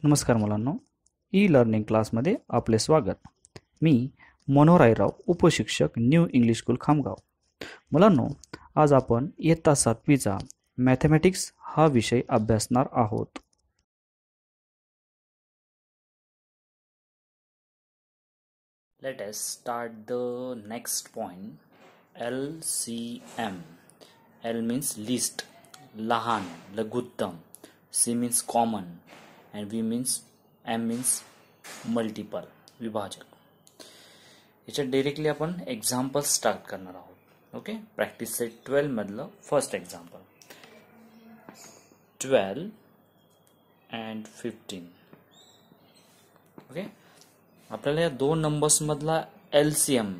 नमस्कार मुलांनो, e learning क्लासमध्ये आपले स्वागत. मी मनोहर रायराव, उपशिक्षक, न्यू इंग्लिश स्कूल खामगाव. मुलांनो, आज आपण इयत्ता 7वीचा मॅथमॅटिक्स हा विषय अभ्यासणार आहोत. Let us start the next point. LCM. L means least, लहान, लघुत्तम. C means common, and M means multiple, विभाजक. याच्यात डायरेक्टली आपण एक्झाम्पल स्टार्ट करणार आहोत. ओके, प्रॅक्टिस सेट 12 मधलं फर्स्ट एक्झाम्पल. 12 and 15. ओके, आपल्याला या दोन नंबर्स मधला LCM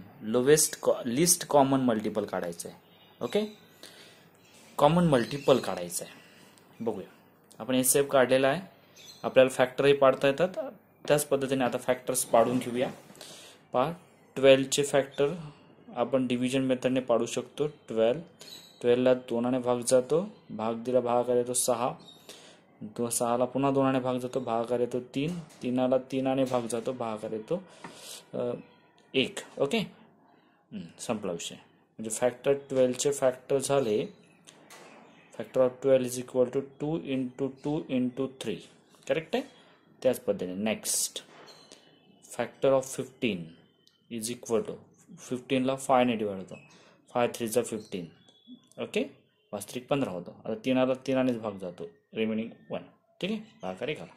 लिस्ट कॉमन मल्टिपल काढायचं आहे. ओके, कॉमन मल्टिपल काढायचं आहे. बघूया, आपण एसएफ काढलेला आहे. आपल्याला फॅक्टरही पाडता येतात. त्याच पद्धतीने आता फॅक्टर्स पाडून घेऊया. पहा, 12चे फॅक्टर आपण डिव्हिजन मेथडने पाडू शकतो. 12ला 2 ने भाग जातो, भाग दिला भागाकार येतो 6. 6ला पुन्हा 2 ने भाग जातो, भागाकार येतो 3. 3ला 3 ने भाग जातो, भागाकार येतो 1. ओके, संपला विषय. म्हणजे फॅक्टर 12चे फॅक्टर झाले. Factor of 12 is equal to 2 into 2 into 3. Correct आहे. त्याच पद्धतीने next factor of 15 is equal to 15ला 5 ने डिवाइड होतो. 5 3 जा 15. ओके, वास्तविक 15 होतो. आता 3ला 3 नेच भाग जातो, रिमेनिंग 1. ठीक आहे, भागाकार घाला.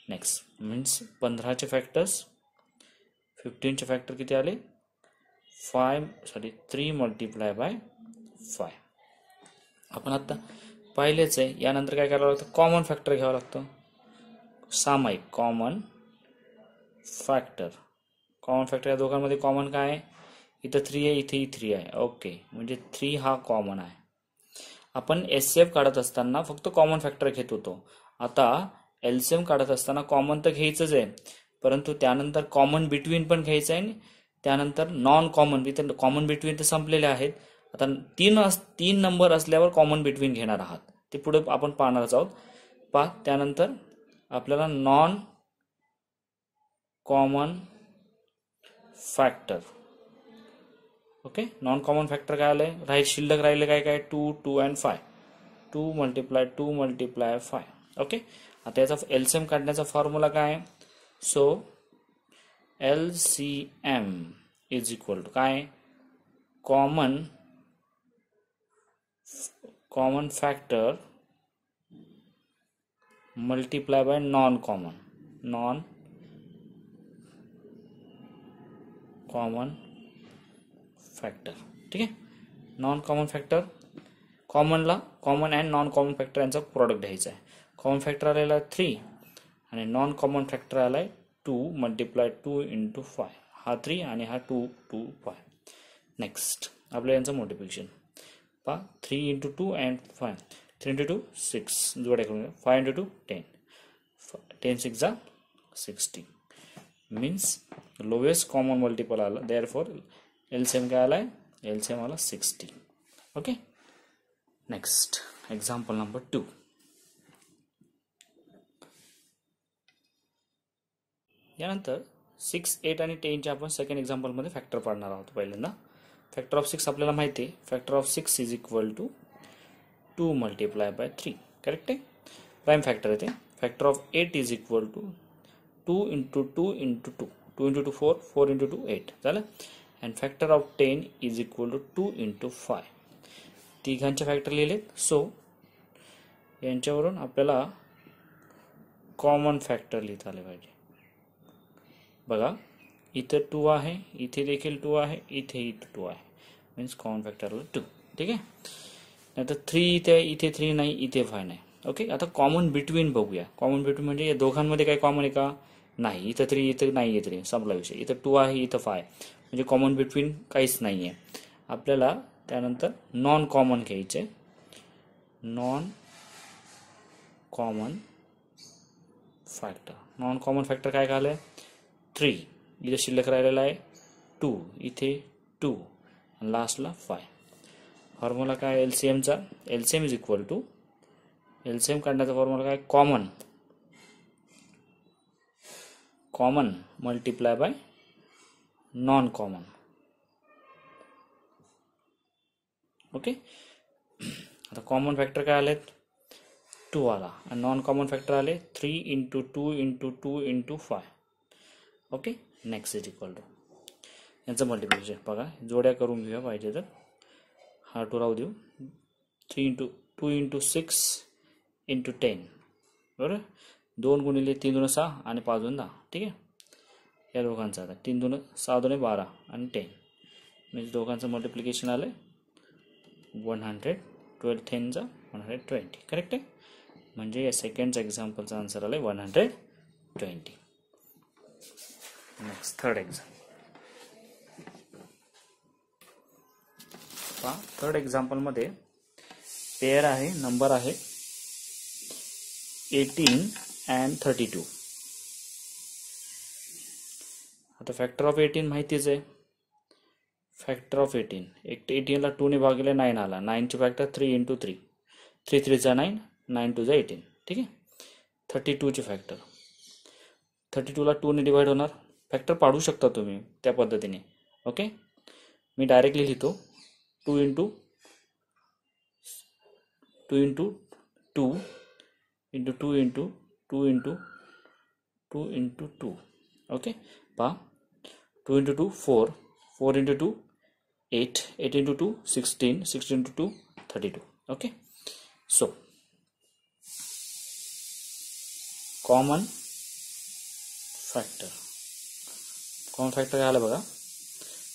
नेक्स्ट मीन्स 15चे फॅक्टर्स 15चे फॅक्टर किती आले? 3 मल्टिप्लाय बाय 5. आपण आता पाहिलेच आहे. यानंतर काय करावं लागतं? कॉमन फॅक्टर घ्यावं लागतं. सामायिक कॉमन फॅक्टर. कॉमन फॅक्टर या दोघांमध्ये कॉमन काय आहे? इथं 3 आहे, इथेही 3 आहे. ओके, म्हणजे 3 हा कॉमन आहे. आपण एसएफ काढत असताना फक्त कॉमन फॅक्टर घेत होतो. आता एलसीएम काढत असताना कॉमन तर घ्यायचंच आहे, परंतु त्यानंतर कॉमन बिटवीन पण घ्यायचं आहे. त्यानंतर नॉन कॉमन, इथे कॉमन बिटवीन तर संपलेले आहेत. आता 3 नंबर असल्यावर कॉमन बिटवीन घेणार आहात. ते पुढे आपण पाहणारच आहोत. पहा, त्यानंतर आपल्याला non common factor. Okay, non common factor काय आलंय? शिल्लक राहिले काय 2 2 and 5. 2 multiply 2 multiply 5. ओके, आता याचा एलसीएम काढण्याचा फॉर्म्युला काय आहे? So LCM is equal to काय? Common factor multiply by non common factor. ठीक आहे, नॉन कॉमन फॅक्टर कॉमनला common and non common factor यांचा प्रोडक्ट घ्यायचा आहे. कॉमन फॅक्टर आलेला 3 आणि नॉन कॉमन फॅक्टर आलाय 2 मल्टिप्लाय 2 इंटू 5. हा 3 आणि हा 2 2 5. नेक्स्ट आपल्या यांचं मल्टिप्लिकेशन पहा. 3 इंटू 2 अँड 5. 3 इंटू 2 6 जोड्या करून 5 इंटू 2 10. 10 6 जा 60. मीन्स लोएस्ट कॉमन मल्टिपल आला. देअरफॉर एलसीएम काय आलाय? एलसीएम आला 60. Okay, next example number 2. यानंतर 6 8 आणि 10चे आपण सेकंड एक्झाम्पल मध्ये फॅक्टर पाडणार आहोत. पहिल्यांदा फॅक्टर ऑफ 6 आपल्याला माहिती आहे. Factor of 6 is equal to 2 multiply by 3. Correct आहे, प्राईम फॅक्टर येते. Factor of 8 is equal to 2 into 2 into 2. 2 into 2 4. 4 into 2 8 झालं. And factor of 10 is equal to 2 into 5. तिघांचे फॅक्टर लिहिलेत. सो यांच्यावरून आपल्याला कॉमन फॅक्टर लिहिता आले पाहिजे. बघा, इथं 2 आहे, इथे देखील 2 आहे, इथेही 2 आहे. Means common factor 2. ठीक आहे, नाहीतर 3 इथे आहे, इथे 3 नाही, इथे 5 नाही. ओके, आता कॉमन बिटवीन बघूया. कॉमन बिटवीन म्हणजे या दोघांमध्ये काही कॉमन आहे का? नाही. इथं 3, इथं नाही आहे 3. संपला विषय. इथं 2 आहे, इथं 5, म्हणजे कॉमन बिटवीन काहीच नाही आहे. आपल्याला त्यानंतर नॉन कॉमन घ्यायचे. Non common factor. Non common factor काय झालंय? 3. इथे शिल्लक राहिलेला आहे 2, इथे 2, लास्टला 5. फॉर्म्युला काय एलसीएमचा? LCM is equal to LCM काढण्याचा फॉर्म्युला काय? Common common multiply by non common. Okay, आता कॉमन फॅक्टर काय आलेत 2 आला आणि नॉन कॉमन फॅक्टर आले 3 into 2 into 2 into 5. Okay, next is equal to यांचं मल्टिप्लिकेशन बघा, जोड्या करून घेऊया पाहिजे तर. हा 2 राहू देऊ. 3 इंटू 2 इंटू 6 इंटू 10 बरोबर. 2 गुणिले 3 2 6 आणि 5 2 10. ठीक आहे, या दोघांचा आता 3 2 6 2 12 आणि 10 म्हणजे दोघांचं मल्टिप्लिकेशन आलं 112. 10 चा 120. करेक्ट आहे. म्हणजे या सेकंडचा एक्झाम्पलचा आन्सर आला 120. नेक्स्ट थर्ड एक्झाम्पल पहा. थर्ड एक्झाम्पलमध्ये पेअर आहे, नंबर आहे 18 and 32. आता फॅक्टर ऑफ 18 माहितीच आहे. फॅक्टर ऑफ 18 18ला 2 ने भागिले 9 आला. 9 ची फॅक्टर 3 इंटू 3. 3 3 जा 9, 9 2 जा 18. ठीक आहे. 32 ची फॅक्टर 32ला 2 ने डिवाइड होणार. फॅक्टर पाडू शकता तुम्ही त्या पद्धतीने. ओके, मी डायरेक्टली लिहितो 2 into 2 into 2 into 2 into 2 into 2 into 2. Okay, पहा 2 into 2 4, 4 into 2 8, 8 into 2 16, 16 into 2 32. Okay, so common factor काय आलं बघा.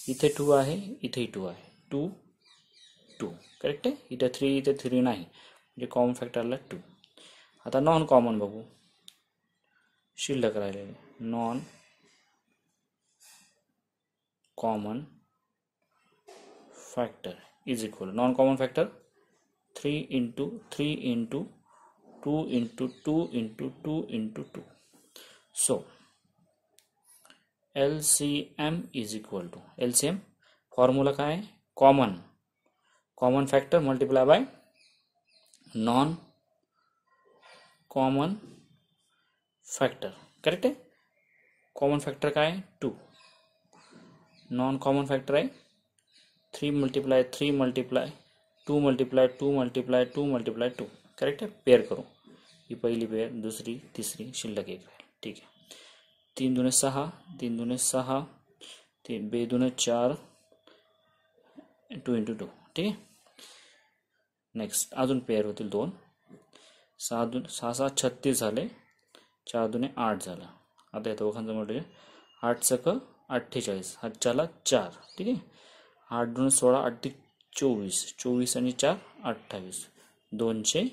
इथे 2 आहे, इथेही 2 आहे. 2 2 करेक्ट आहे. इथे 3 इथे 3 नाही म्हणजे कॉमन फॅक्टर आला 2. आता नॉन कॉमन बघू, शिल्लक राहिलेले non common factor is equal non common factor 3 into 3 into 2 into 2 into 2 into 2. So LCM is equal to LCM formula काय आहे common factor multiply by non common factor. Correct आहे. Common factor काय आहे 2. Non common factor आहे 3 multiply 3 multiply 2 multiply 2 multiply 2 multiply 2. Correct आहे. Pair करू. ही पहिली पेअर, दुसरी तिसरी, शिल्लक एक राहील. ठीक आहे. 3 दुने 6, 3 दुने 6, 3 2 दुने 4, 2 इंटू 2. ठीक आहे. नेक्स्ट अजून पेअर होतील 2. 6 6 36 झाले. 4 दुने 8 झाला. आता या दोघांचं म्हणजे 8 सक 48, 8ला 4. ठीक आहे. 8 दुने 16, 8 24, 24 आणि 4 28, 288.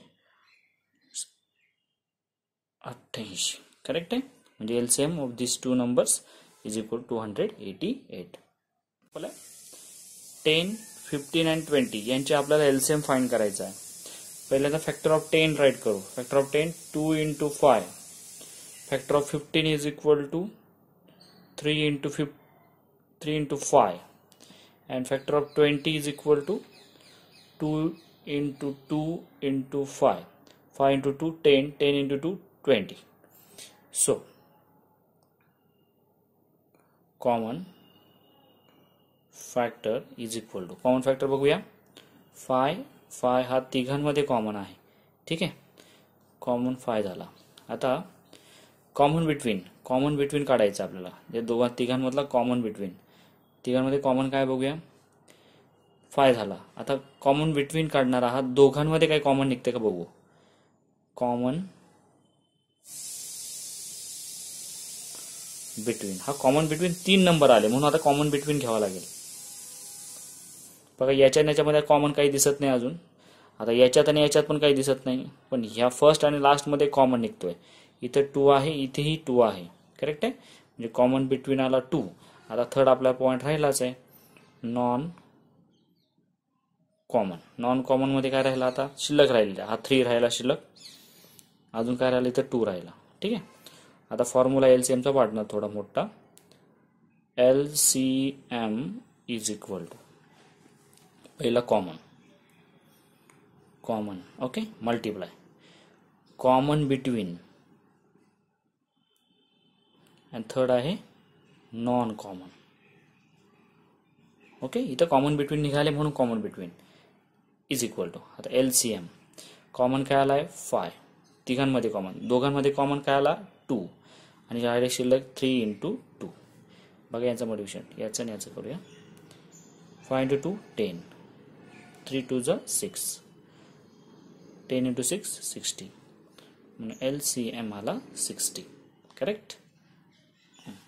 करेक्ट आहे. म्हणजे LCM of this two numbers is equal 288. 10, 15 and 20 यांचे आपल्याला LCM फाइंड करायचा आहे. पहिल्यांदा फॅक्टर ऑफ 10 राईट करू. Factor of 10 2 into 5. Factor of 15 is equal to 3 into 5 and factor of 20 is equal to 2 into 2 into 5. 5 into 2 10, 10 into 2 20. So common factor is equal to common factor बघूया 5 हा तिघांमध्ये common आहे. ठीक आहे. Common 5 झाला. आता common between काढायचं आपल्याला. जे तिघांमधला कॉमन बिटवीन. तिघांमध्ये कॉमन काय बघूया 5 झाला. आता कॉमन बिटवीन काढणार आहात. दोघांमध्ये काय कॉमन निघते का बघू. कॉमन बिटवीन हा कॉमन बिटवीन 3 नंबर आले म्हणून आता कॉमन बिटवीन घ्यावा लागेल. बघा याच्यामध्ये कॉमन काही दिसत नाही अजून. आता याच्यात आणि याच्यात पण काही दिसत नाही. पण ह्या फर्स्ट आणि लास्ट मध्ये कॉमन निघतोय. इथे 2 आहे, इथेही 2 आहे. करेक्ट आहे. म्हणजे कॉमन बिटवीन आला 2. आता थर्ड आपला पॉइंट राहिलाच आहे नॉन कॉमन मध्ये काय राहिला आता शिल्लक राहिलेला. हा 3 राहिला शिल्लक. अजून काय राहिलं तर 2 राहिला. ठीक आहे. आता फॉर्म्युला LCM चा पाडणार थोडा मोठा. LCM इज इक्वल टू पहिला common okay multiply common between आणि थर्ड आहे नॉन कॉमन. ओके, इथं कॉमन बिटवीन निघाले म्हणून common between is equal to. आता LCM कॉमन काय आलाय 5, तिघांमध्ये कॉमन, दोघांमध्ये कॉमन काय आला 2 आणि डायरेक्ट शिल्लक 3 into 2. बघा यांचं मॉडिफिकेशन, याचं आणि याचं करूया. 5 into 2 10, 3 2 6, 10 into 6 60, म्हणून LCM आला 60. करेक्ट.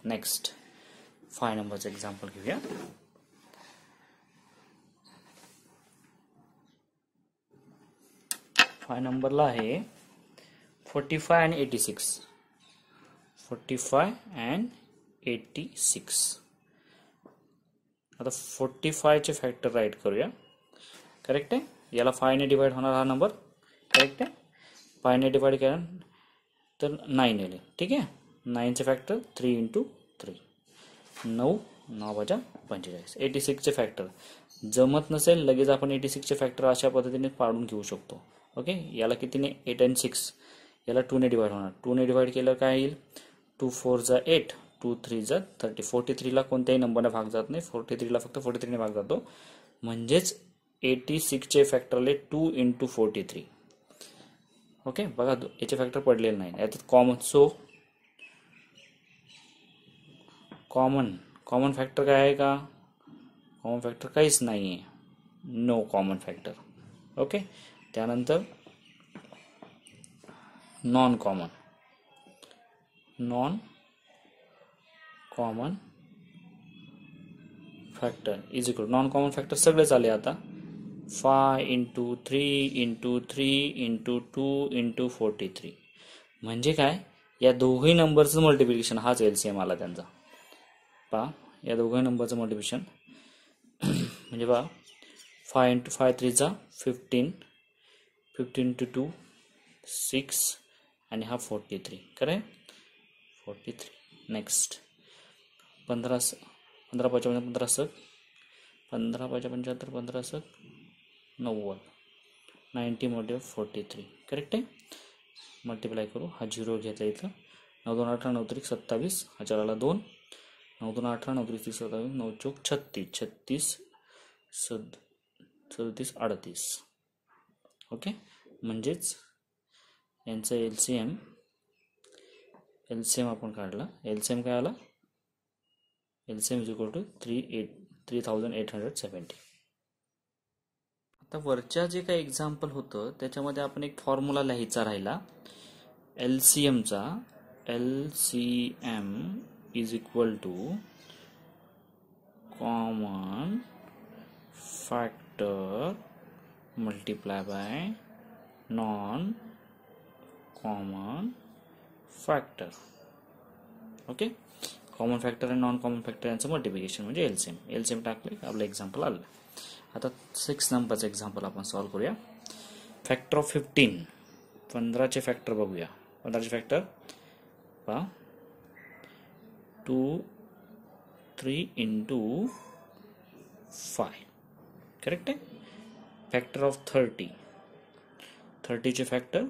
नेक्स्ट 5 नंबरचं एक्झाम्पल घेऊया. फाय नंबरला आहे 45 आणि 86. 45 and 86. आता 45 चे फॅक्टर राईट करूया. करेक्ट आहे. याला 5 ने डिवाइड होणार हा नंबर. करेक्ट आहे. 5 ने डिवाइड केला तर 9 येईल. ठीक आहे. 9 चे फॅक्टर 3 into 3, 9 9 45. 86 चे फॅक्टर जमत नसेल लगेच आपण 86 चे फॅक्टर अशा पद्धतीने पाडून घेऊ शकतो. ओके, याला कितीने 8 and 6, याला 2 ने डिवाइड होणार. 2 ने डिवाइड केलं काय येईल 2 4 8, 2 3 30. 43 ला कोणत्याही नंबरने भाग जात नाही. 43 ला फक्त 43 ने भाग जातो. म्हणजेच 86 चे फॅक्टर आले 2 into 43. ओके, बघा याचे फॅक्टर पडलेले नाही. याच्यात कॉमन, सो कॉमन फॅक्टर काय आहे का? कॉमन फॅक्टर काहीच नाही आहे. No common factor. ओके, त्यानंतर non common factor is equal. Non common factor सगळेच आले आता. 5 into 3 into 3 into 2 into 43. म्हणजे काय, या दोघही नंबरचं मल्टिप्लिकेशन हाच LCM आला त्यांचा. पहा या दोघही नंबरचं मल्टिप्लिकेशन म्हणजे पहा 5 into 5 3 15, 15 into 2 6 आणि हा 43. करेक्ट, 43. नेक्स्ट 15 15 55 15 7, 15 75 15 7 90, 90 मोठे 43. करेक्ट आहे. मल्टिप्लाय करू. हा 0 घेतला इथं. 9 2 18 9 3 27, हा चलाला 2, 9 2 18 9 3 27, 9 4 36, 36 37 38. ओके, म्हणजेच यांचं LCM आपण काढला. LCM काय आला? LCM is equal to 3870. आता वरच्या जे काही एक्झाम्पल होतं त्याच्यामध्ये आपण एक फॉर्म्युला लिहायचा राहिला LCMचा. LCM is equal to common factor multiply by non common factor. Okay, common factor आणि नॉन कॉमन फॅक्टर यांचं मल्टिप्लिकेशन म्हणजे LCM टाकले आपलं एक्झाम्पल आलं. आता 6 नंबरचं एक्झाम्पल आपण सॉल्व्ह करूया. Factor of 15. 15चे फॅक्टर बघूया. 15चे फॅक्टर पहा 2 3 into 5. करेक्ट आहे. Factor of 30. 30चे फॅक्टर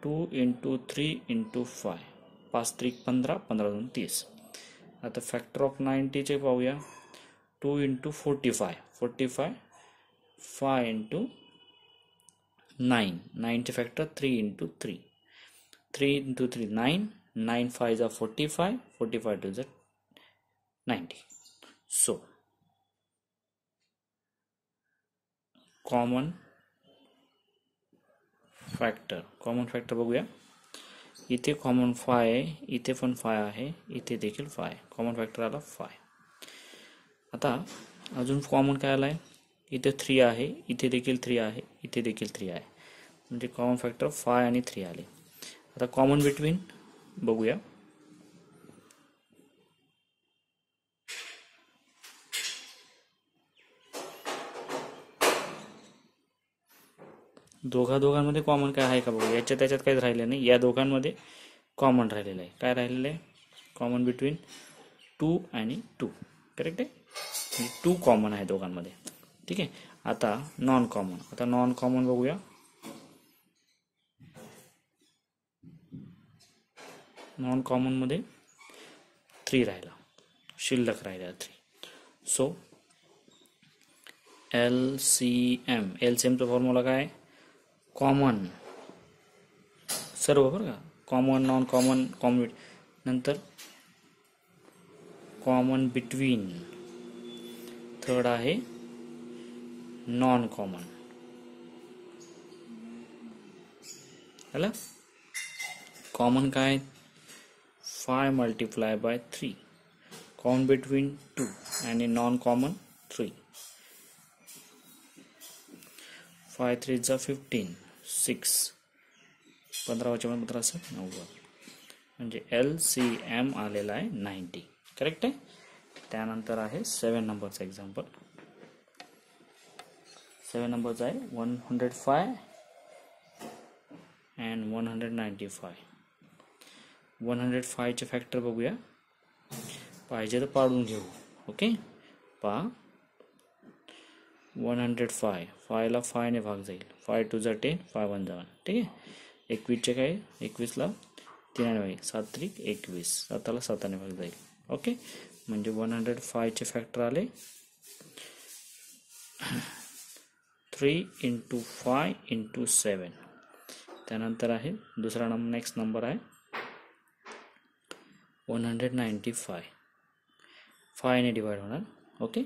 2 into 3 into 5, 5 3 15, 15 2 30. आता फॅक्टर ऑफ 90चे पाहूया. 2 into 45, 45 5 into 9, 9चे factor 3 into 3, 3 into 3 9, 9 5 45, 45 2 90. So common factor बघूया. इथे कॉमन 5 आहे, इथे पण 5 आहे, इथे देखील 5 आहे. कॉमन फॅक्टर आला 5. आता अजून कॉमन काय आलाय? इथे 3 आहे, इथे देखील 3 आहे, इथे देखील 3 आहे. म्हणजे कॉमन फॅक्टर 5 आणि 3 आले. आता कॉमन बिटवीन बघूया. दोघांमध्ये कॉमन काय आहे का बघू. त्याच्यात काहीच राहिलं नाही. या दोघांमध्ये कॉमन राहिलेलं आहे. काय राहिलेलं आहे? कॉमन बिटवीन 2 आणि 2. करेक्ट आहे. 2 कॉमन आहे दोघांमध्ये. ठीक आहे. आता नॉन कॉमन बघूया. नॉन कॉमन मध्ये 3 राहिला, शिल्लक राहिला 3. सो LCM, LCMचा फॉर्म्युला काय? कॉमन सर्व बरं का, कॉमन, नॉन कॉमन, कॉमन नंतर कॉमन बिटवीन, थर्ड आहे नॉन कॉमन. आला? कॉमन काय? 5 मल्टिप्लाय बाय 3, कॉमन बिटवीन 2 आणि नॉन कॉमन 3. 5 3 जा 15, 6, 15 × 15 90, म्हणजे LCM आलेला आहे 90. करेक्ट आहे. त्यानंतर आहे 7 नंबरचा एक्झाम्पल. 7 नंबरचा आहे 105 अँड 195. 105 चे फॅक्टर बघूया, पाहिजे तर पाडून घेऊ. ओके, पहा 105, 5 ला 5 ने भाग जाईल, 5 2 जा 10, 5 1 जा 1. ठीक आहे. 21 चे काय? 21 ला 3 ने भाग, 7 3 21, 7 ला 7 ने भाग जाईल. ओके, म्हणजे 105 चे फॅक्टर आले 3 × 5 × 7. त्यानंतर आहे दुसरा नंबर, नेक्स्ट नंबर आहे 195. 5 ने डिवाइड होणार. ओके,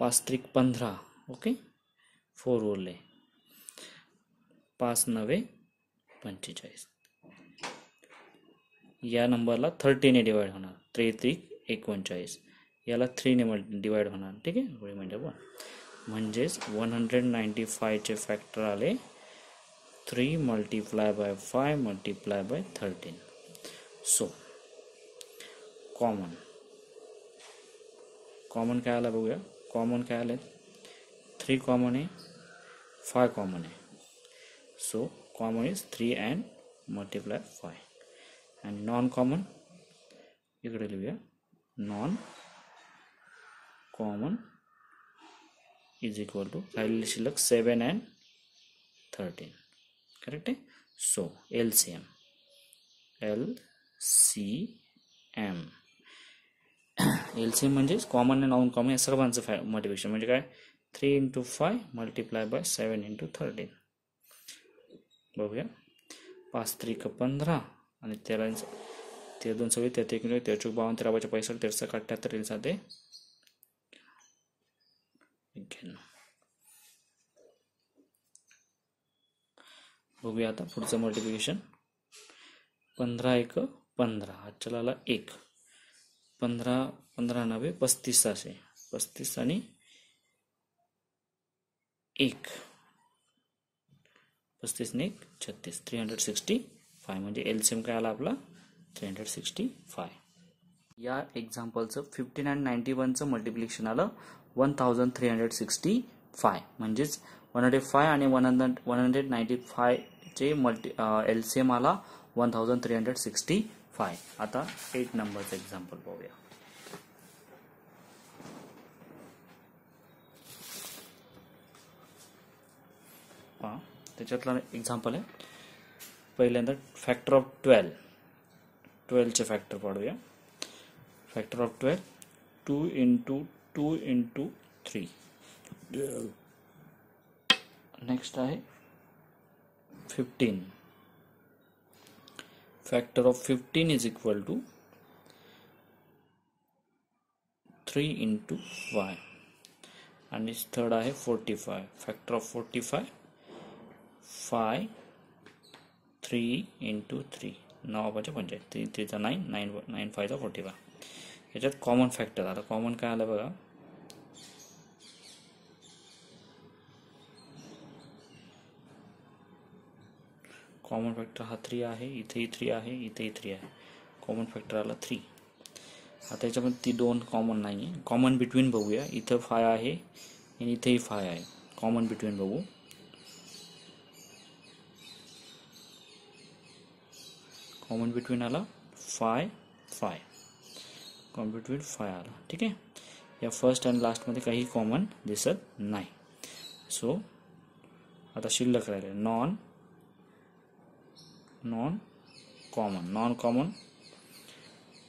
5 3 15. ओके, 4 उरले, 5 9 45. या नंबरला 30 ने डिवाइड होणार, 3 3 39. याला 3 ने डिवाइड होणार. ठीक आहे, म्हणजे 1. म्हणजेच 195 चे फॅक्टर आले 3 multiply bye 5 multiply by 13. So common काय आला बघूया. कॉमन काय आले? 3 कॉमन आहे, 5 कॉमन आहे. So common is 3 and multiply 5. And non common इकडे लिहूया, non common is equal to राहिलेली शिल्लक 7 अँड 13. करेक्ट आहे. सो LCM म्हणजेच कॉमन आणि नॉन कॉमन या सर्वांचं मल्टिप्लिकेशन. म्हणजे काय? 3 × 5 मल्टिप्लाय बाय 7 × 13. बघूया, 5 3 15 आणि 13 2 सगळे 33 13 52 13 पैसा 13 78 साधे 91. बघूया आता पुढचं मल्टिप्लिकेशन. 15 1 15, हातच्या आला 1, 15 15 9 35 असे, 35 आणि 1, 35 ने 1 36, 365. म्हणजे LCM काय आला आपला? 365. या एक्झाम्पलचं 15 अँड 91चं मल्टिप्लिकेशन आलं 1365. म्हणजेच 105 आणि 195 चे LCM आला 1365. आता 8 नंबरचं एक्झाम्पल पाहूया. त्याच्यातला एक्झाम्पल आहे पहिल्यांदा फॅक्टर ऑफ 12 चे फॅक्टर पाडूया. Factor of 12 2 × 2 × 3. नेक्स्ट आहे 15. Factor of 15 is equal to 3 × 5. आणि थर्ड आहे 45. Factor of 45 5 3 × 3, 9 5 55, 3 3 9 9 9 5 45. याच्यात कॉमन फॅक्टर आता कॉमन काय आलं बघा. कॉमन फॅक्टर हा 3 आहे, इथेही 3 आहे, इथेही 3 आहे. कॉमन फॅक्टर आला 3. आता याच्यामध्ये ती 2 कॉमन नाही आहे. कॉमन बिटवीन बघूया. इथं 5 आहे आणि इथेही 5 आहे. कॉमन बिटवीन बघू. कॉमन बिटवीन आला 5 5. कॉमन बिटवीन 5 आला. ठीक आहे. या फर्स्ट अँड लास्टमध्ये काही कॉमन दिसत नाही. सो आता शिल्लक राहिले नॉन कॉमन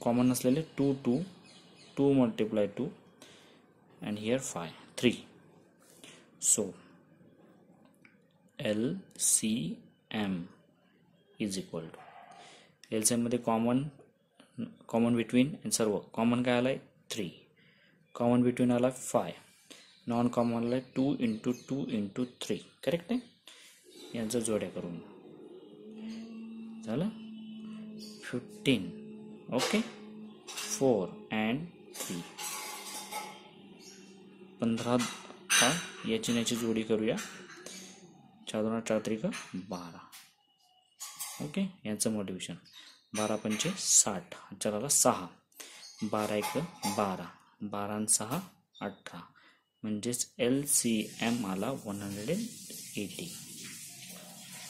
कॉमन नसलेले 2 2 2 multiply 2 and here 5 3. So LCM is equal to LCM मध्ये कॉमन बिटवीन सर्व कॉमन काय आलाय 3, कॉमन बिटवीन आला 5, नॉन कॉमन आलाय 2 × 2 × 3. करेक्ट आहे. यांचं जोड्या करून झालं 15. Okay 4 and 3 15. याची याची जोडी करूया. 4 2 4 3 12. ओके यांचं मोटिवेशन 12 पंचे 60, चला 6, 12 1 12, 12 आणि 6 18, म्हणजेच LCM आला 180.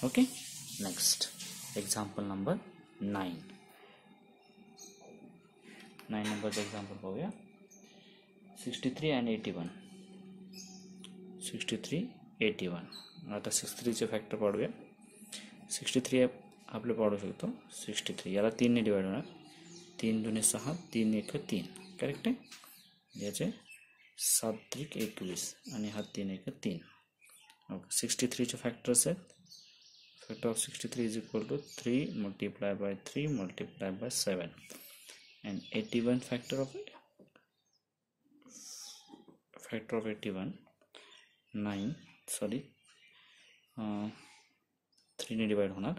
Okay next example number 9. 9 नंबरचं एक्झाम्पल पाहूया. 63 and 81. 63 81. आता 63चे फॅक्टर पाडूया. 63 आपलं पाडू शकतो. 63 याला 3 ने डिवाइड होणार. 3 2 6, 3 1 3. करेक्ट आहे. याचे 7 3 21 आणि हा 3 1 3. ओके 63चे फॅक्टर्स आहेत. Factor of 63 is equal to 3 multiplied by 3 multiplied by 7 and 81 factor of 81 9 sorry 3 ने डिवाइड होणार.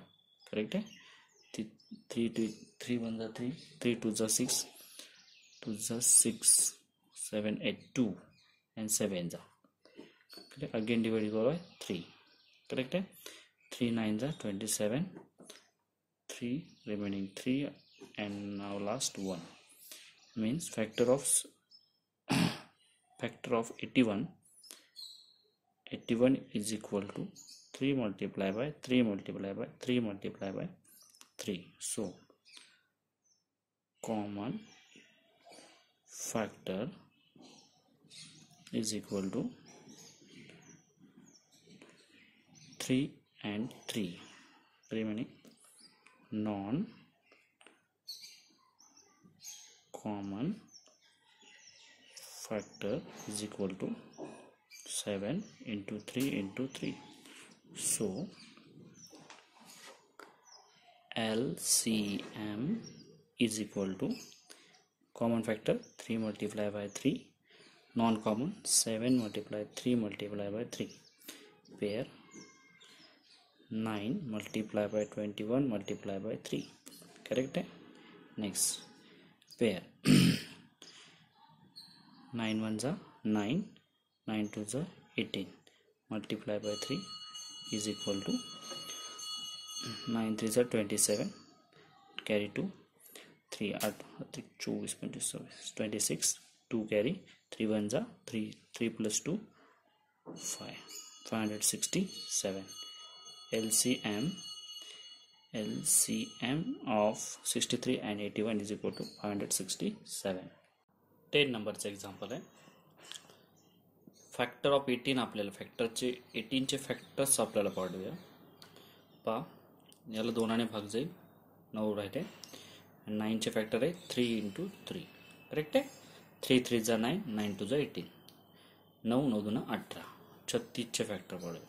करेक्ट आहे. 3 1 जा 3, 3 2 जा 6, 2 जा 6, 7 8 2 and 7 जा. करेक्ट. अगेन डिवाइड करूया 3. करेक्ट आहे. 3 9 जा 27, 3 remaining 3 and now last 1 means factor of 81 is equal to 3 multiplied by 3 multiplied by 3 multiplied by 3. So common factor is equal to 3 and 3. Remaining non common factor is equal to 7 into 3 into 3. So LCM is equal to common factor 3 multiplied by 3, non common 7 multiplied 3 multiplied by 3, pair 9 multiplied by 21 multiplied by 3. Correct है. Next pair 9 1 जा 9, 9 2 जा 18 multiplied by 3 is equal to 9 3 जा 27, carry 2, 3 8 24 26, 2 carry 3 1 जा 3, 3 plus 2 5, 567. LCM of 63 and 81 is equal to 567. 10 नंबरचं example आहे. Factor of 18 आपल्याला 18चे factors आपल्याला पाडूया. पहा याला 2ने भाग जाईल 9 राहते. 9चे फॅक्टर आहे 3 × 3. करेक्ट आहे. 3 3 जा 9, 9 2 जा 18, 9 9 2 18, 36चे फॅक्टर पाडूया.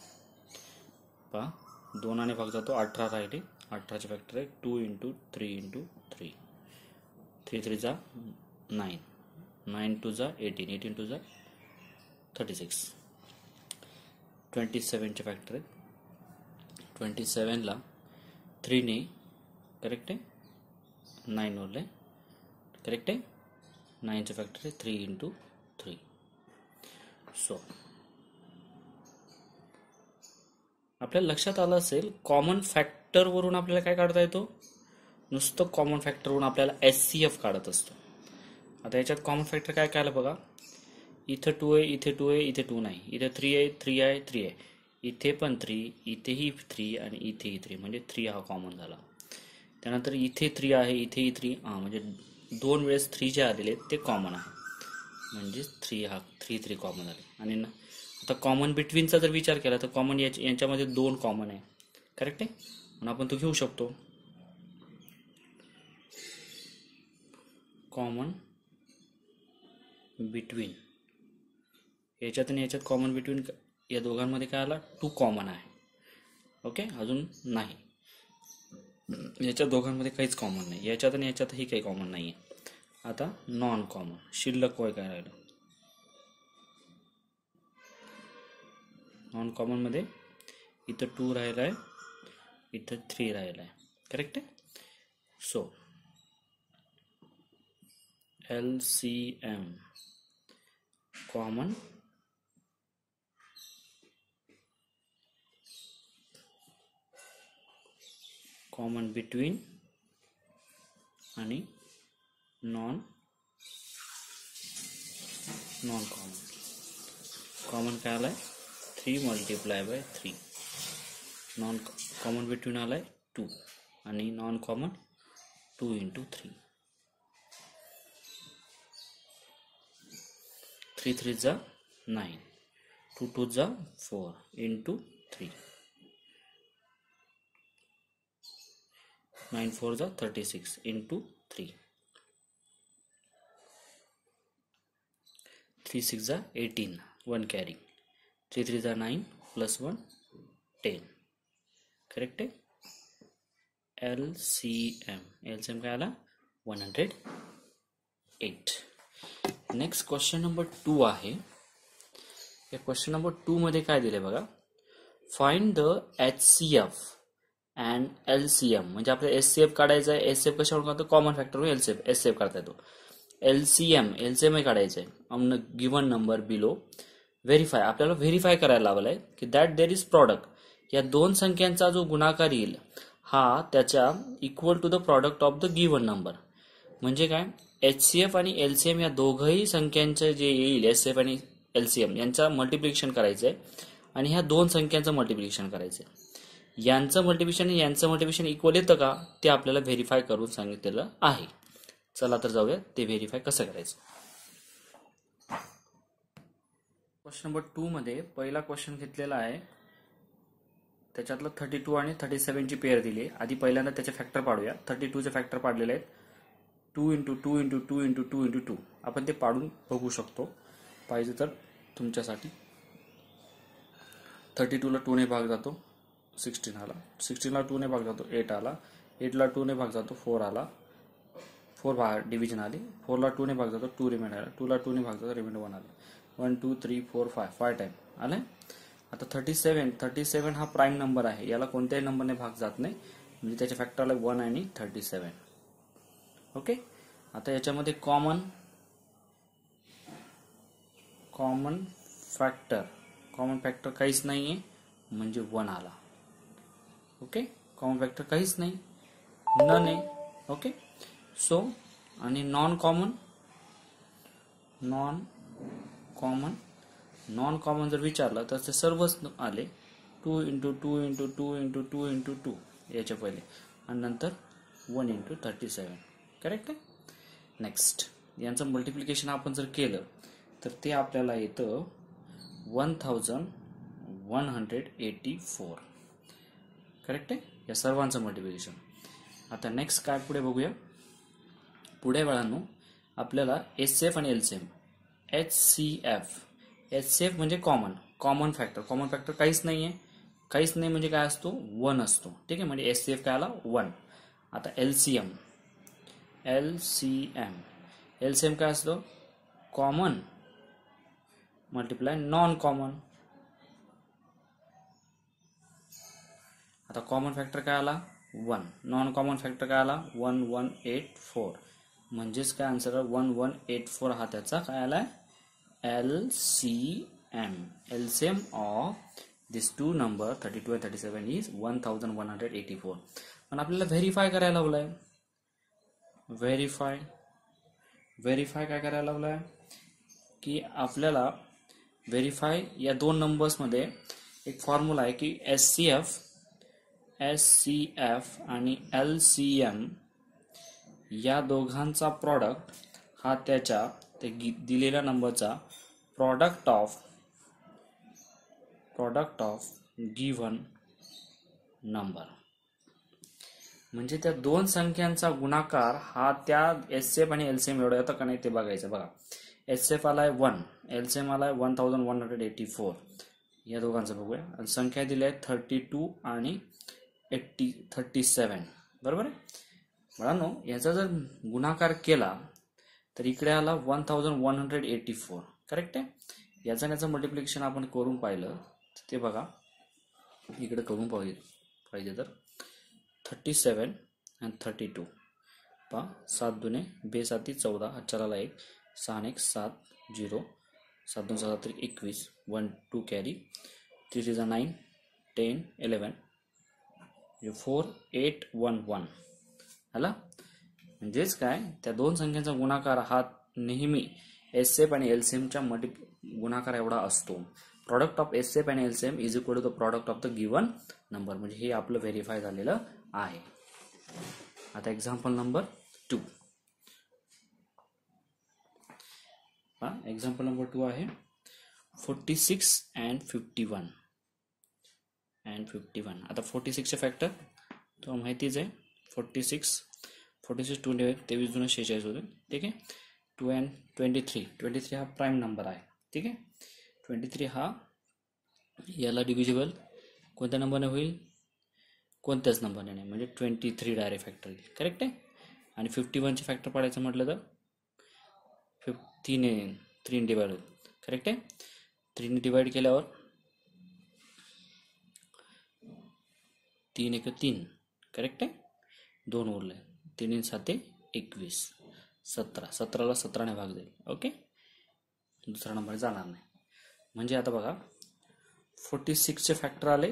पहा 2ने भाग जातो 18 राहिले. 18चे फॅक्टर आहे 2 × 3 × 3, 3 3 जा 9, 9 2 जा 18, 18 2 जा 36. 27चे फॅक्टर आहे 27ला 3 ने करेक्ट आहे 9 ओरले. करेक्ट आहे. 9चे फॅक्टर आहे 3 × 3. सो आपल्याला लक्षात आलं असेल कॉमन फॅक्टरवरून आपल्याला काय काढता येतो. नुसतं कॉमन फॅक्टरवरून आपल्याला SCF काढत असतो. आता याच्यात कॉमन फॅक्टर काय काय आलं बघा. इथं 2 आहे, इथे 2 आहे, इथे 2 नाही, इथे 3 आहे, 3 आहे, 3 आहे, इथे पण 3, इथेही 3 आणि इथेही 3, म्हणजे 3 हा कॉमन झाला. त्यानंतर इथे 3 आहे, इथेही 3, म्हणजे 2 वेळेस 3 जे आलेले ते कॉमन आहे, म्हणजे 3 कॉमन झाले. आणि आता कॉमन बिटवीनचा जर विचार केला तर कॉमन यांच्यामध्ये 2 कॉमन आहे. करेक्ट आहे. म्हणून आपण तो घेऊ शकतो. कॉमन बिटवीन, याच्यात आणि याच्यात कॉमन बिटवीन, या दोघांमध्ये काय आला? 2 कॉमन आहे. ओके, अजून नाही. याच्या दोघांमध्ये काहीच कॉमन नाही. याच्यात आणि याच्यातही काही कॉमन नाही आहे. आता नॉन कॉमन, शिल्लक काय राहिलं? नॉन कॉमन मध्ये इथं 2 राहिला आहे, इथं 3 राहिला आहे. करेक्ट आहे. सो LCM कॉमन बिटवीन आणि नॉन कॉमन. कॉमन काय आलाय? 3 multiply by 3. Non common between आलाय 2 आणि नॉन कॉमन 2 into 3. 3 3 जा 9, 2 2 जा 4 into 3, 9 4 जा 36 into 3, 3 6 जा 18, 1 कॅरी, 3 3 जा 9 प्लस 1 10. करेक्ट आहे. LCM काय आला? 108. नेक्स्ट क्वेश्चन नंबर 2 आहे. या क्वेश्चन नंबर 2 मध्ये काय दिले बघा? Find the HCF and LCM. म्हणजे आपल्याला HCF काढायचा आहे. HCF कशावर काढतो? कॉमन फॅक्टर HCF काढता येतो. LCM काढायचं आहे. Given number below verify. आपल्याला व्हेरीफाय करायला लावलाय की दॅट देर इज प्रॉडक्ट. या दोन संख्यांचा जो गुणाकार येईल हा त्याच्या equal to the product of the given number. म्हणजे काय? HCF आणि LCM या दोघही संख्यांचे जे येईल, HCF आणि LCM यांचा मल्टिप्लिकेशन करायचंय आणि ह्या दोन संख्यांचं मल्टिप्लिकेशन करायचंय. यांचं मल्टिप्लिकेशन आणि यांचं मल्टिप्लिकेशन इक्वल येतं का ते आपल्याला व्हेरीफाय करून सांगितलेलं आहे. चला तर जाऊया ते व्हेरीफाय कसं करायचं. क्वेश्चन नंबर 2 मध्ये पहिला क्वेश्चन घेतलेला आहे. त्याच्यातलं 32 आणि 37 ची पेअर दिली. आधी पहिल्यांदा त्याचे फॅक्टर पाडूया. 32 चे फॅक्टर पाडलेले आहेत. 2 into 2 into 2 into 2 into 2. आपण ते पाडून बघू शकतो पाहिजे तर तुमच्यासाठी. 32 ला 2 ने भाग जातो 16 आला. 16 ला 2 ने भाग जातो 8 आला. 8 ला 2 ने भाग जातो 4 आला. 4 भाग डिव्हिजन आली. 4 ला 2 ने भाग जातो 2 रिमेंडर आला. 2 ला 2 ने भाग जातो रिमेंडर 1 आला. 1 2 3 4 5 टाइम आले. आता 37 हा प्राईम नंबर आहे. याला कोणत्याही नंबरने भाग जात नाही. म्हणजे त्याच्या फॅक्टर आला 1 आणि 37. ओके. आता याच्यामध्ये कॉमन फॅक्टर काहीच नाहीये म्हणजे 1 आला. ओके. कॉमन फॅक्टर काहीच नाही, नन आहे. ओके. सो आणि नॉन कॉमन जर विचारलं तर ते सर्वच आले. 2 into 2 into 2 into 2 into 2 याच्या पहिले आणि नंतर 1 into 37. करेक्ट आहे. नेक्स्ट यांचं मल्टिप्लिकेशन आपण जर केलं तर ते आपल्याला येतं 1184. करेक्ट आहे. या सर्वांचं मल्टिप्लिकेशन. आता नेक्स्ट काय पुढे बघूया. पुढे बाळांनो आपल्याला HCF आणि LCM. HCF म्हणजे कॉमन फॅक्टर काहीच नाहीये. काहीच नाही म्हणजे काय असतो? 1 असतो. ठीक आहे. म्हणजे HCF काय आला? 1. आता LCM काय असतो? Common multiply non common. आता कॉमन फॅक्टर काय आला? 1. नॉन कॉमन फॅक्टर काय आला? 1184. म्हणजेच काय आन्सर? 1184 हा त्याचा काय आलाय? LCM of this two number 32 and 37 is 1184. पण आपल्याला व्हेरीफाय करायला लावलाय. व्हेरीफाय काय करायला लावलाय की आपल्याला व्हेरीफाय या दोन नंबर्स मध्ये एक फॉर्म्युला आहे की HCF आणि LCM या दोघांचा प्रॉडक्ट हा त्याच्या ते दिलेल्या नंबरचा प्रॉडक्ट ऑफ गिव्हन नंबर. म्हणजे त्या दोन संख्यांचा गुणाकार हा त्या एचसीएफ आणि एलसीएम एवढा येतं का नाही ते बघायचं. बघा, एचसीएफ आलाय 1, एलसीएम आलाय 1184. या दोघांचं बघूया. आणि संख्या दिल्या आहेत 32 आणि 37. बरोबर आहे मुलांनो. याचा जर गुणाकार केला तर इकडे आला 1184. करेक्ट आहे. याचा याचं मल्टिप्लिकेशन आपण करून पाहिलं ते बघा, इकडे करून पाहिजे तर 37 आणि 32 पहा. 7 दुने 2 7 14, 4 1, 6 1 7 0, 7 2 7 21, 1 2 कॅरी, 3 3 9 10 11, 4 8 1 1 आला. म्हणजेच काय, त्या दोन संख्यांचा गुणाकार हा नेहमी एचसीएफ आणि एलसीएमच्या गुणाकार एवढा असतो. प्रॉडक्ट ऑफ एचसीएफ आणि LCM is equal to the product of the given number. म्हणजे हे आपलं व्हेरीफाय झालेलं आहे. आता एक्झाम्पल नंबर 2. एक्झाम्पल नंबर 2 आहे 46 and 51. आता 46 चे फॅक्टर तो माहितीच आहे. 46 2 23 2 46 होते. ठीक आहे. 2 and 23 हा प्राईम नंबर आहे. ठीक आहे. 23 हा याला डिव्हिजिबल कोणत्या नंबरने होईल, कोणत्याच नंबरने नाही, म्हणजे 23 डायरेक्ट फॅक्टर येईल. करेक्ट आहे. आणि 51 चे फॅक्टर पाडायचं म्हटलं तर 3 डिवाइड होईल. करेक्ट आहे. 3 डिवाइड केल्यावर 3 1 3. करेक्ट आहे. 2 उरले. 3 7 21, 17. 17ला 17ने भाग जाईल. ओके. दुसरा नंबर जाणार नाही. म्हणजे आता बघा 46 चे फॅक्टर आले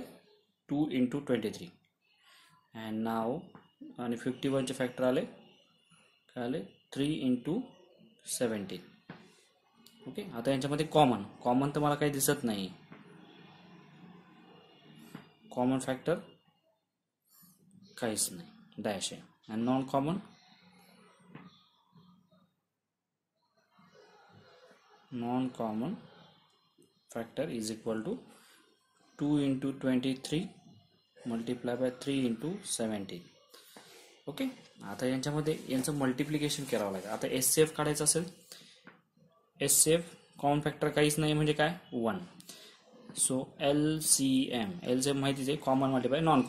2 into 23 अँड नाव, आणि 51 चे फॅक्टर आले काय आले 3 into 17. ओके. आता यांच्यामध्ये कॉमन तर मला काही दिसत नाही. कॉमन फॅक्टर काहीच नाही, डॅश आहे. आणि non common factor is equal to 2 into 23 multiply by 3 into 17. Okay. आता यांच्यामध्ये यांचं मल्टिप्लिकेशन करावं लागेल. आता एचसीएफ काढायचं असेल, एचसीएफ कॉमन फॅक्टर काहीच नाही म्हणजे काय 1. सो एलसीएम माहितीच आहे. कॉमन मल्टिप्लाय नॉन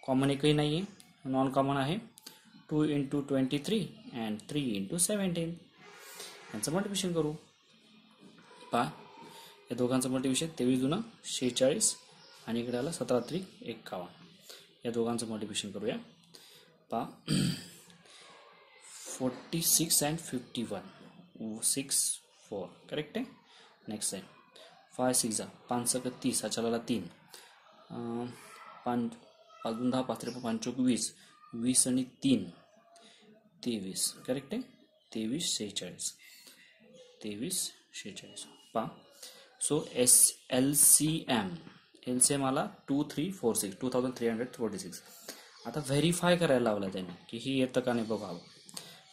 कॉमन एकही नाही आहे. नॉन कॉमन आहे 2 into 23 अँड 3 into 17. यांचं मल्टिप्लिकेशन करू. पहा, या दोघांचं मल्टिप्लिकेशन 23 2 46 आणि इकडे आलं 17 3 51. या दोघांचं मल्टिप्लिकेशन करूया. पहा 46 and 51 6 4. करेक्ट आहे. नेक्स्ट आहे 5 6 5 6 30, 3 5 अजून 10 5 3 5 20 20 आणि 3 23. करेक्ट आहे. 23 46. पहा. सो एलसीएम आला 2346 2346. आता व्हेरीफाय करायला लावला त्याने की ही येतं का नाही बघावं.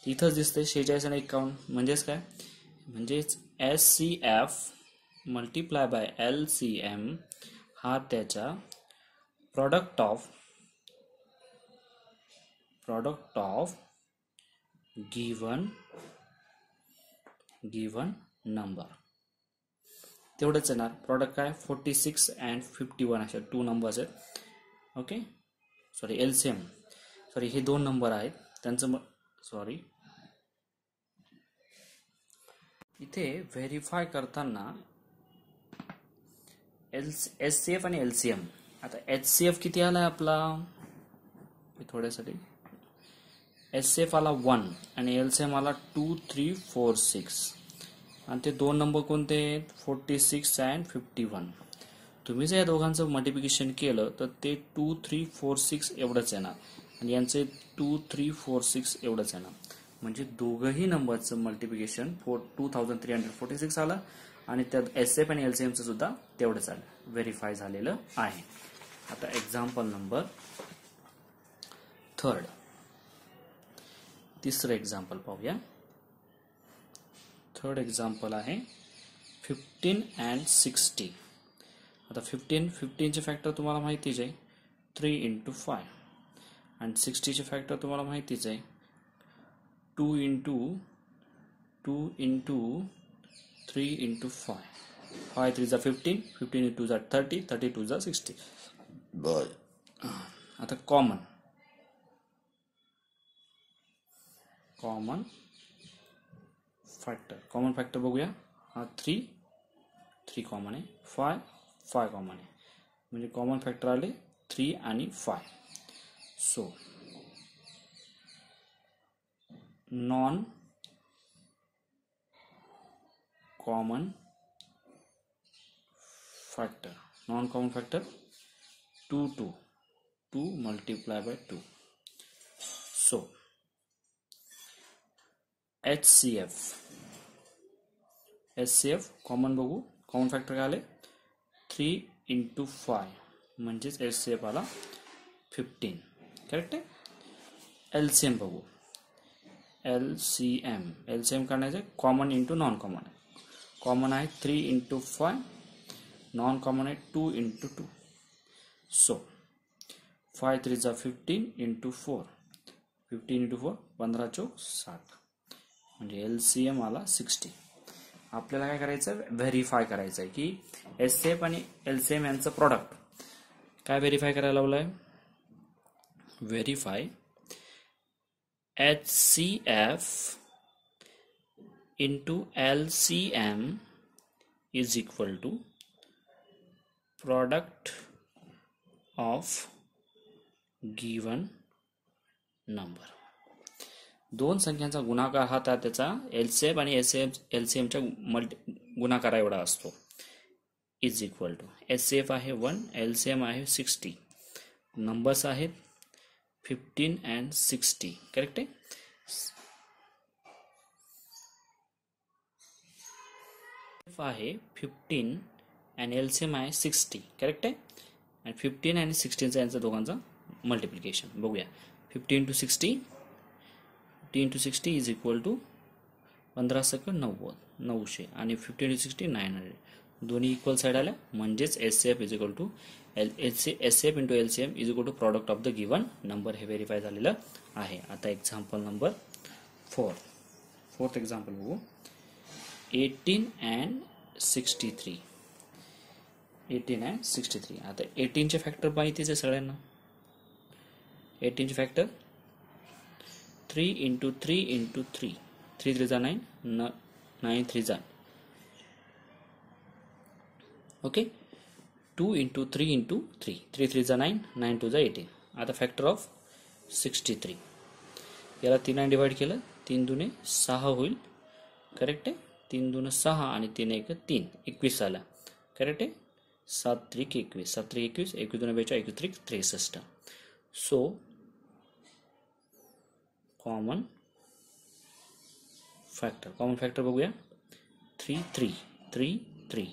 इथंच दिसतंय 46 आणि 51. म्हणजेच काय, म्हणजेच एचसीएफ मल्टिप्लाय बाय एलसीएम हा त्याच्या प्रॉडक्ट ऑफ गिवन नंबर तेवढंच येणार. प्रॉडक्ट काय 46 and 51 अशा 2 नंबर्स आहेत. ओके. एलसीएम हे 2 नंबर आहेत त्यांचं इथे व्हेरीफाय करताना एचसीएफ आणि एलसीएम. आता एचसीएफ किती आलाय आपला थोड्यासाठी, एचसीएफ आला 1 आणि एलसीएम आला 2 3 4 6. आणि ते 2 नंबर कोणते आहेत 46 and 51. तुम्ही जर या दोघांचं मल्टिप्लिकेशन केलं तर ते 2 3 4 6 एवढंच येणार आणि यांचे 2 3 4 6 एवढंच येणार. म्हणजे दोघंही नंबरचं मल्टिप्लिकेशन 2346 आलं आणि त्यात एचसीएफ आणि एलसीएमचं सुद्धा तेवढंच आलं. व्हेरीफाय झालेलं आहे. आता एक्झाम्पल नंबर 3. तिसरं एक्झाम्पल पाहूया. 3rd एक्झाम्पल आहे 15 and 60. आता 15 चे फॅक्टर तुम्हाला माहितीच आहे 3 into 5 आणि 60चे फॅक्टर तुम्हाला माहितीच आहे, 2 इंटू 3 इंटू 5, 5 3 जा 15, 15 इंटू जा 30, 30 2 जा 60. आता कॉमन फॅक्टर बघूया. हा 3 कॉमन आहे, 5 कॉमन आहे, म्हणजे कॉमन फॅक्टर आले 3 आणि 5. So non common factor 2 multiplied by 2. So HCF common बघू. कॉमन फॅक्टर काय आले 3 इंटू 5, म्हणजेच HCF आला 15. करेक्ट आहे. LCM बघू. LCM काढायचं common into non common. Common आहे 3 इंटू 5, नॉन कॉमन आहे 2 इंटू 2. सो 5 3 जा 15 इंटू 4, 15 इंटू 4 15 चौक 60, म्हणजे LCM आला 60. आपल्याला काय करायचं, व्हेरीफाय करायचं आहे की HCF आणि LCM यांचं प्रॉडक्ट. काय व्हेरीफाय करायला लावलं आहे, verify HCF into LCM is equal to product of given number. दोन संख्यांचा गुणाकार हा त्याचा LCM आणि LCMच्या गुणाकार एवढा असतो. इज इक्वल टू HCF आहे 1, LCM आहे 60, नंबर्स आहेत 15 and 60. करेक्ट आहे. आहे 15 आणि LCM आहे 60. करेक्ट आहे. आणि 15 आणि 16चा यांचा दोघांचा मल्टिप्लिकेशन बघूया. 15 into 60 is equal to 15 second 900 आणि 15 इंटू 60 900. दोन्ही इक्वल साईड आल्या, म्हणजेच HCF is equal to HCF into LCM is equal to product of the given number. हे व्हेरीफाय झालेलं आहे. आता एक्झाम्पल नंबर 4th एक्झाम्पल बघू. 18 and 63. 18 and 63. आता 18चे फॅक्टर माहितीच आहे सगळ्यांना. 18चे फॅक्टर 3 इंटू 3 इंटू 3, 3 3 जा 9, 9 3 जा. ओके. 2 इंटू 3 इंटू 3, 3 3 जा 9, 9 2 जा 18. आता फॅक्टर ऑफ 63. याला 3 डिवाइड केलं, 3 दुने 6 होईल. करेक्ट आहे. 3 2 6 आणि 3 1 3, 21 आला. करेक्ट आहे. 7 3 21, 7 3 21, 21 2 42, 21 3 63. सो कॉमन फॅक्टर बघूया. 3 3 3 3,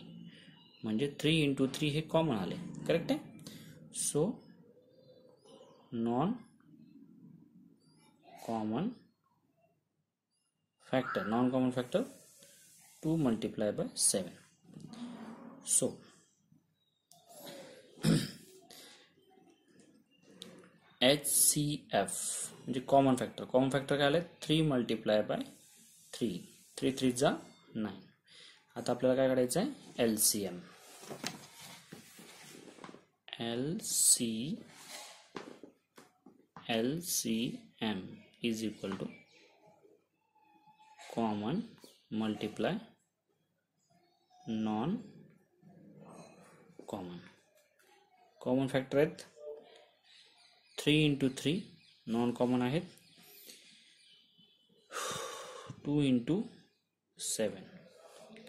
म्हणजे 3 इंटू 3 हे कॉमन आले. करेक्ट आहे. So non common factor 2 multiplied by 7. So HCF म्हणजे कॉमन फॅक्टर काय आले 3 multiplied by 3, 3 3 जा 9. आता आपल्याला काय काढायचं आहे LCM is equal to common multiply non common factor आहेत 3 इंटू 3, नॉन कॉमन आहेत 2 इंटू 7.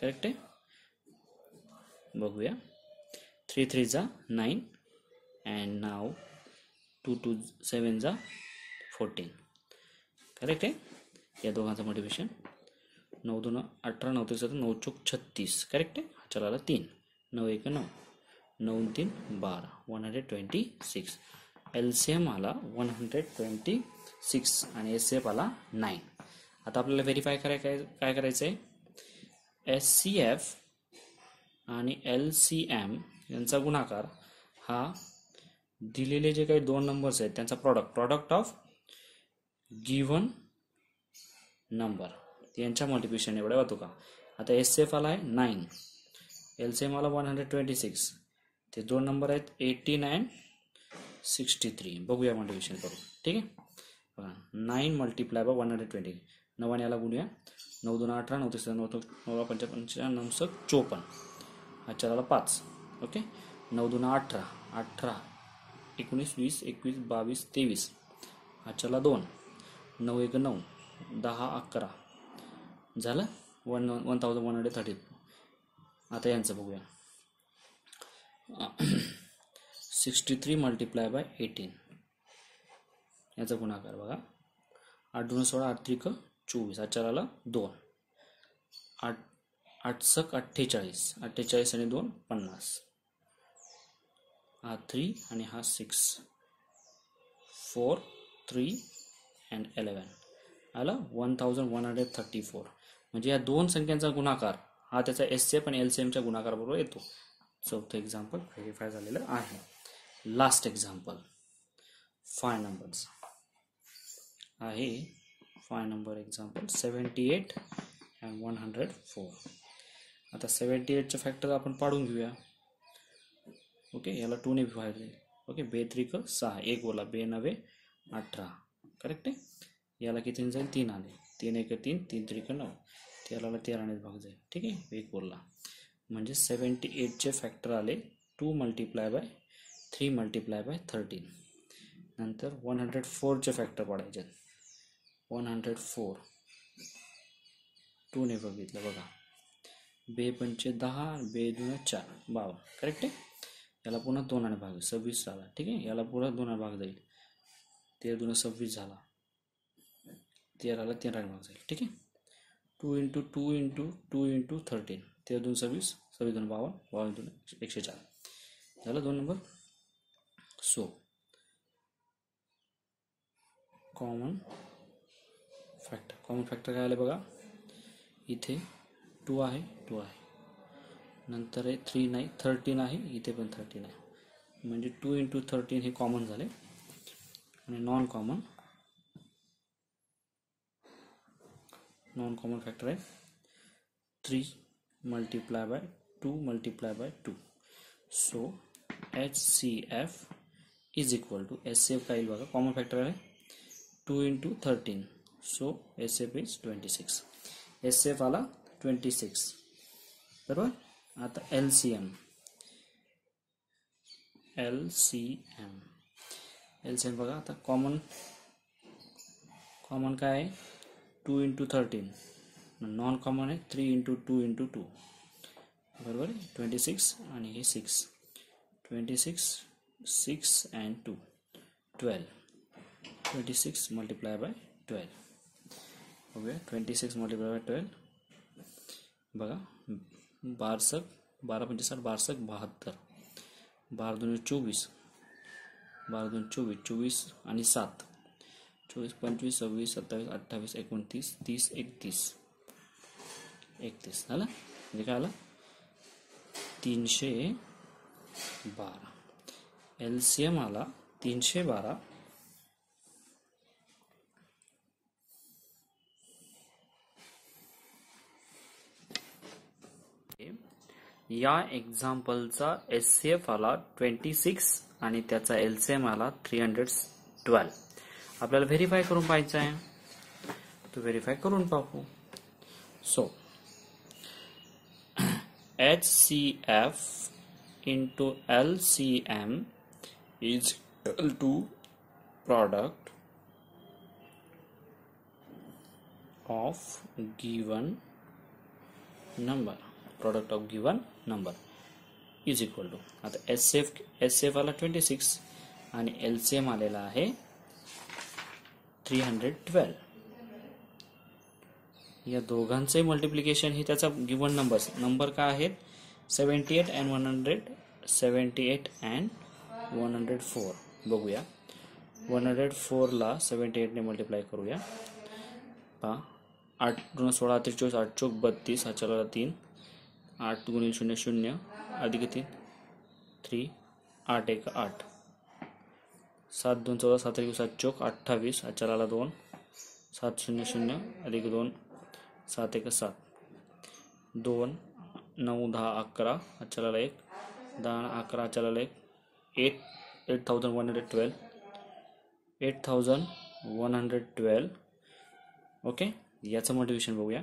करेक्ट आहे. बघूया. 3 3 जा 9 अँड नाव 2 2 7 जा 14. करेक्ट आहे. या दोघांचं मल्टिप्लिकेशन 9 2 18, 9 3 7, 9 चौक 36. करेक्ट आहे. चला 3, 9 1 9, 9 3 12, 126. LCM आला 126 आणि HCF आला 9. आता आपल्याला व्हेरीफाय काय करायचं आहे, HCF आणि LCM यांचा गुणाकार हा दिलेले जे काही दोन नंबर्स आहेत त्यांचा प्रॉडक्ट ऑफ गिवन नंबर यांच्या मल्टिप्लिकेशन एवढा होतो का. आता एस एफ आला आहे 9, एलसीएम आला 126. ते दोन नंबर आहेत 18 अँड 63. बघूया मल्टिप्लिकेशन करू. ठीक आहे. बघा 9 मल्टिप्लाय बाय 120. 9 याला गुणूया. 9 2 18, 9 3 9 9 5 9 54. हा चलाला 5. ओके. 9 2 18, 18 19 20 21 22 23. हा चला 2. 9 1 9, 10 11 झालं 1130. आता यांचं बघूया. 63 मल्टिप्लाय बाय 18 याचा गुणाकार बघा. 8 2 16, 8 3 24. हा चलाला 2. 8 8 6 48, 48 आणि 2 50. हा 3 आणि हा 6, 4 3 अँड 11 आला 1134. म्हणजे या दोन संख्यांचा गुणाकार हा त्याचा एसएफ आणि एलसीएमच्या गुणाकाराबरोबर येतो. चौथं एक्झाम्पल व्हेरीफाय झालेलं आहे. लास्ट एक्झाम्पल 5 नंबर्स आहे. 5 नंबर एक्झाम्पल 78 अँड 104. आता 78चे फॅक्टर आपण पाडून घेऊया. ओके. याला 2 ने डिवाइड. ओके. 2 3 6, 1 बोला 2 9 18. करेक्ट आहे. याला किती जाईल 3 आले. 3 1 3, 3 3 9. त्याला 13 ने भाग जाईल. ठीक आहे. 1 बोलला म्हणजे 78चे फॅक्टर आले 2 मल्टिप्लाय बाय 3 मल्टिप्लाय बाय 13. नंतर 104चे फॅक्टर पाडायचे. 104 2 ने बघितलं बघा. 2 पंचे 10, 2 2 4 52. करेक्ट आहे. याला पुन्हा 2 ने भाग 26 झाला. ठीक आहे. याला पुन्हा 2 ने भाग जाईल. 13 2 26 झाला. 13ला 13 ने भाग जाईल. ठीक आहे. 2 इंटू 2 इंटू 2 इंटू 13. 13 2 26, 26 2 52, 52 2 104 झालं 2 नंबर. सो कॉमन फॅक्टर काय आले बघा. इथे 2 आहे, 2 आहे. नंतर आहे 3 नाही, 13 आहे. इथे पण 13 आहे. म्हणजे 2 इंटू 13 हे कॉमन झाले. आणि नॉन कॉमन फॅक्टर आहे 3 multiply by 2 multiply by 2. So HCF is equal to SCF काय येईल बघा. कॉमन फॅक्टर आहे 2 into 13. So SCF is 26. SCF आला 26. बरोबर. आता LCM बघा. आता कॉमन काय आहे 2 इंटू 13. नॉन कॉमन आहे 3 इंटू 2 इंटू 2. बरोबर आहे. 26 आणि हे 6. 26 6 अँड 2 12. 26 multiply by 12. बघूया 26 मल्टिप्लाय बाय 12 बघा. 12 पंचे 60, 12 72. 12 2 24, 12 2 24, 24 आणि 7, 24 25 26 27 28 29 30 31 झालं. म्हणजे काय आलं 312. एलसीएम आला 312. या एक्झाम्पलचा एससीएफ आला 26 आणि त्याचा एलसीएम आला 312. आपल्याला व्हेरीफाय करून पाहायचं आहे. तो व्हेरीफाय करून पाहू. So HCF into LCM is equal to product of given number. Product of given number is equal to. आता SCF आला 26 आणि LCM आलेला आहे 312. या दोघांचे मल्टिप्लिकेशन हे त्याचा गिवन नंबर काय आहेत 78 and 104. बघूया 104 ला 78 ने मल्टिप्लाय करूया. पहा 8 2 16 24 8 चौक 32. हा चला 3. 8 गुणिले 0 0 अधिक 3 3 8 1 8 7 2 14 7 1 7 चोक 28 अचलाला 2 7 0 0 अधिक 2 7 1 7 2 9 10 11 अचलाला 1 10 11 अचलाला 1 8112 8112 ओके. याचं मोटिवेशन बघूया.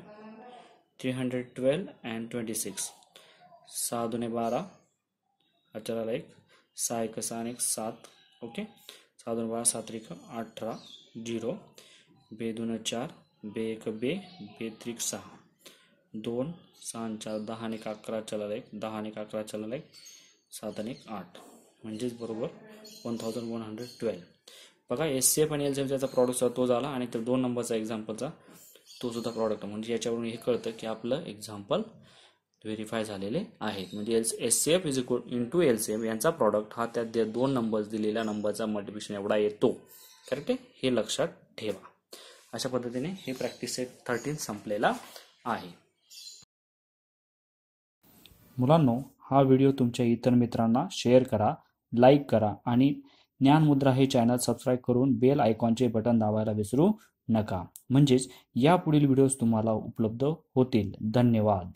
312 and 26 6 2 12 अचलाला 1 6 1 6 1 7 ओके. 6 2 12 7 1 18 0 2 2 4 2 1 2 2 3 6 2 6 4 10 1 11 अचलाला 1 10 1 11 अचलाला 1 7 1 8 म्हणजेच बरोबर 1112. बघा SCF आणि LCM चा प्रॉडक्टचा तो झाला आणि तर 2 नंबरचा एक्झाम्पलचा तो सुद्धा प्रॉडक्ट. म्हणजे याच्यावरून हे कळतं की आपलं एक्झाम्पल व्हेरीफाय झालेले आहेत. म्हणजे SCF is equal into LCM यांचा प्रॉडक्ट हा त्या 2 नंबर्स दिलेल्या नंबरचा मल्टिप्लिकेशन एवढा येतो. करेक्ट आहे. हे लक्षात ठेवा. अशा पद्धतीने हे प्रॅक्टिस सेट 13 संपलेला आहे. मुलांनो, हा व्हिडिओ तुमच्या इतर मित्रांना शेअर करा, लाईक करा आणि ज्ञानमुद्रा हे चॅनल सबस्क्राईब करून बेल आयकॉनचे बटन दाबायला विसरू नका. म्हणजेच यापुढील व्हिडिओज तुम्हाला उपलब्ध होतील. धन्यवाद.